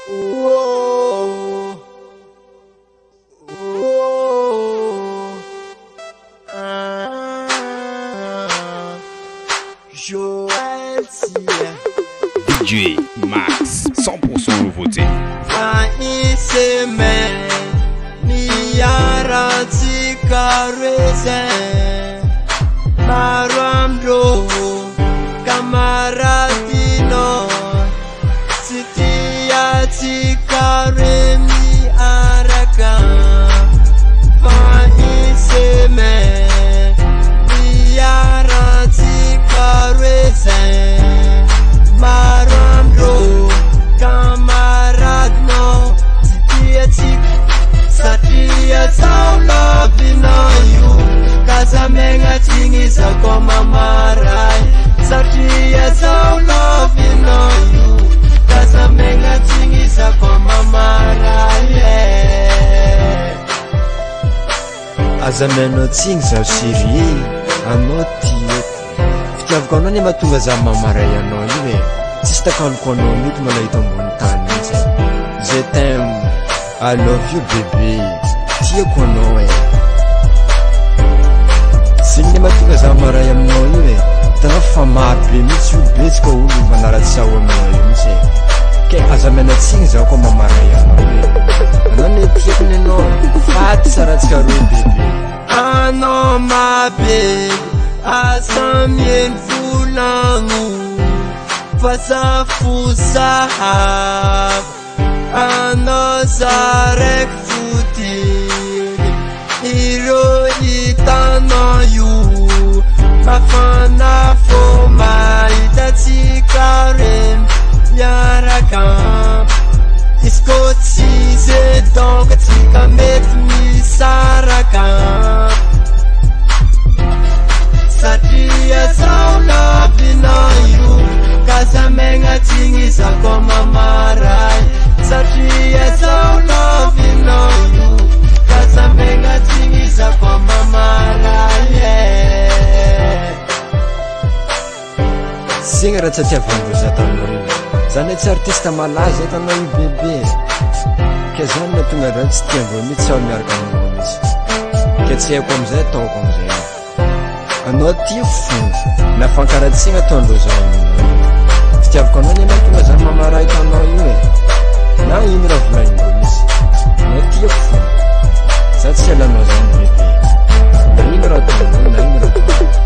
Whoa. Whoa. Joël DJ Max, 100% nouveauté. Maramdo Kamaratino Sitia Tikaremi Araka Faiseme Niara Tikarese Maramdo Kamaratno Sitia Tik Satia Taulavina you Kazamenga tingiza kwa mamarai Satia tau loving on you Kazamenga tingiza kwa mamarai Azameno tingiza usiri Anoti Fitiaviko anao nefa tonga za mamaray anao io Tsisy takaloko anao mity malaito ambony tany Je t'aime I love you bébé Tiako anao Siny mahatonga za maray aminao io Tana fa maro be mitsy olo betsika olo manaratsy ao aminao io mitsy Ke aza menatsigny zaho koa mamaray anao Anao ne tiako ny anao Faty saratsika roy bebe Anao ma bebe Asa mieny volagno Fasafosaha Anao zarek foty Iro itanao io Mafana fo mahitatsika reny miaraka Isko tsisy donka tsika mety misaraka Satria zao lavinao io Kazamegna tingisako mamaray Satria zao lavinao io Kazamenga tingiza kwa mamaray Signa raha tsy hatiavandro za tanao io Zany tsy artiste malaza tanao io bebe Ke zany natonga rano tsy tiandreo mitsy ao miaraka aminao mitsy Ke tsy haiko amizay ataoko amizay Anao tia fo Nafankaratsigna ataondreo zao aminao Fitiavako anao ny matonga zany mamaray tanao io Na ino raha volagnindreo mitsy Anao tia fo Za tsy alanao zany bebe Na ino raha tanao na ino raha tanao